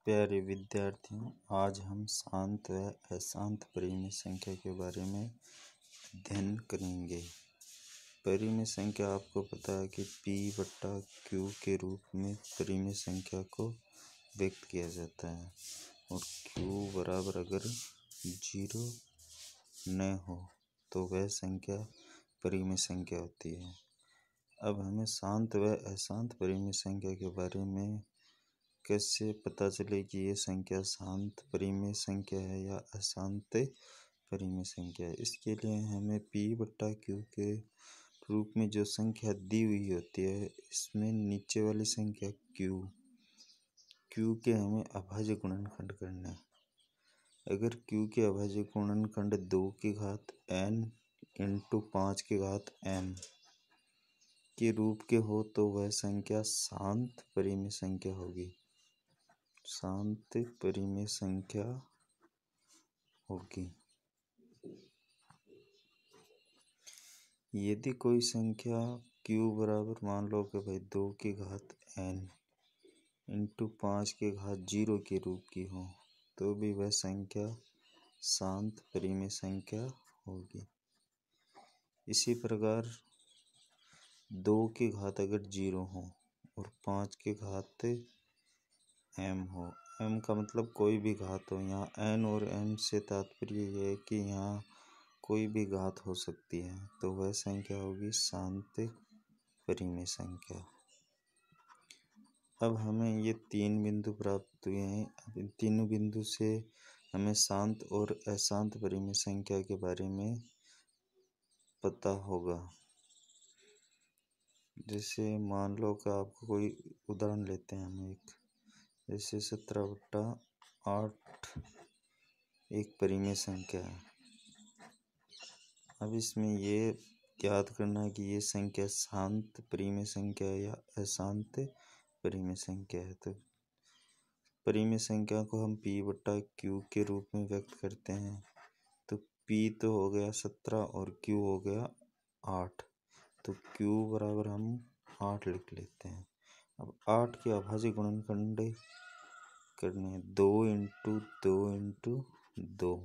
प्यारे विद्यार्थियों, आज हम शांत व अशांत परिमेय संख्या के बारे में अध्ययन करेंगे। परिमेय संख्या आपको पता है कि P/Q के रूप में परिमेय संख्या को व्यक्त किया जाता है और Q बराबर अगर 0 न हो तो वह संख्या परिमेय संख्या होती है। अब हमें शांत व अशांत परिमेय संख्या के बारे में कैसे पता चले कि ये संख्या शांत परिमेय संख्या है या अशांत परिमेय संख्या है। इसके लिए हमें P/Q के रूप में जो संख्या दी हुई होती है, इसमें नीचे वाली संख्या Q के हमें अभाज्य गुणनखंड करना है। अगर Q के अभाज्य गुणनखंड 2 की घात n × 5 की घात m के रूप के हो तो वह संख्या शांत परिमेय संख्या होगी। शांत परिमेय संख्या होगी। यदि कोई संख्या Q बराबर मान लो कि भाई 2 की घात n × 5 की घात 0 के रूप की हो तो भी वह संख्या शांत परिमेय संख्या होगी। इसी प्रकार 2 की घात अगर 0 हो और 5 की घात m हो, m का मतलब कोई भी घात हो, यहाँ n और m से तात्पर्य यह है कि यहाँ कोई भी घात हो सकती है, तो वह संख्या होगी शांत परिमेय संख्या। अब हमें ये 3 बिंदु प्राप्त हुए हैं। अब इन तीनों बिंदु से हमें शांत और अशांत परिमेय संख्या के बारे में पता होगा। जैसे मान लो कि आपको कोई उदाहरण लेते हैं हम एक, जैसे 17/8 एक परिमेय संख्या है। अब इसमें ये याद करना है कि ये संख्या शांत परिमेय संख्या है या अशांत परिमेय संख्या है। तो परिमेय संख्या को हम P/Q के रूप में व्यक्त करते हैं। तो P तो हो गया 17 और Q हो गया 8, तो Q बराबर हम 8 लिख लेते हैं। अब 8 के अभाज्य गुणनखंड करने 2 × 2 × 2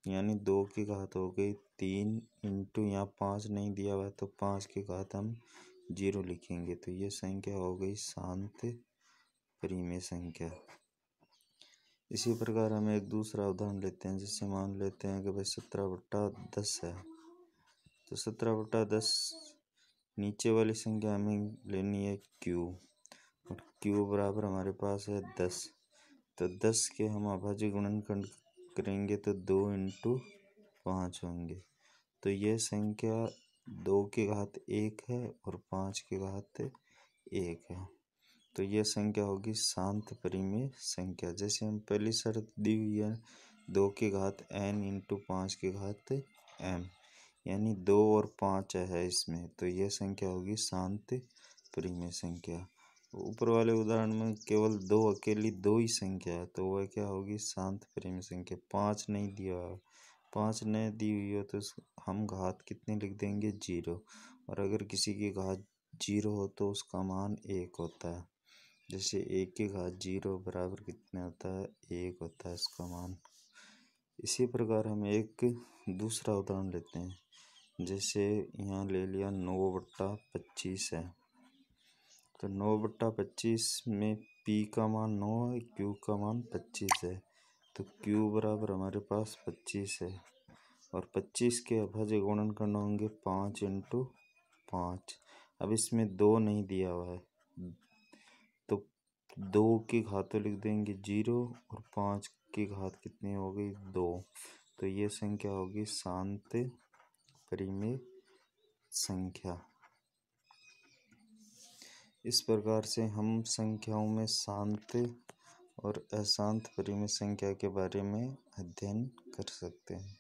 यानी 2 की घात हो गई 3 × यहाँ 5 नहीं दिया हुआ तो 5 की घात हम 0 लिखेंगे, तो ये संख्या हो गई शांत परिमेय संख्या। इसी प्रकार हम एक दूसरा उदाहरण लेते हैं, जिससे मान लेते हैं कि भाई 17/10 है। तो 17/10 नीचे वाली संख्या हमें लेनी है Q और Q बराबर हमारे पास है 10। तो 10 के हम अभाज्य गुणनखंड करेंगे तो 2 × 5 होंगे। तो यह संख्या 2 की घात 1 है और 5 की घात 1 है। तो यह संख्या होगी शांत परिमेय संख्या। जैसे हम पहली शर्त दी हुई है 2 की घात n × 5 की घात m, यानी 2 और 5 है इसमें, तो यह संख्या होगी शांत परिमेय संख्या। ऊपर वाले उदाहरण में केवल अकेली 2 ही संख्या है, तो वह क्या होगी शांत परिमेय संख्या। 5 नहीं दिया, 5 नहीं दी हुई हो तो हम घात कितने लिख देंगे 0, और अगर किसी की घात 0 हो तो उसका मान 1 होता है। जैसे 1 की घात 0 बराबर कितने होता है 1 होता है इसका मान। इसी प्रकार हम एक दूसरा उदाहरण लेते हैं, जैसे यहाँ ले लिया 9/25 है। तो 9/25 में P का मान 9 है, Q का मान 25 है, तो Q बराबर हमारे पास 25 है और 25 के अभाज्य गुणनखंड होंगे 5 × 5। अब इसमें 2 नहीं दिया हुआ है, तो 2 की घात तो लिख देंगे 0 और 5 की घात कितनी हो गई 2, तो ये संख्या होगी शांत परिमेय संख्या। इस प्रकार से हम संख्याओं में शांत और अशांत परिमेय संख्या के बारे में अध्ययन कर सकते हैं।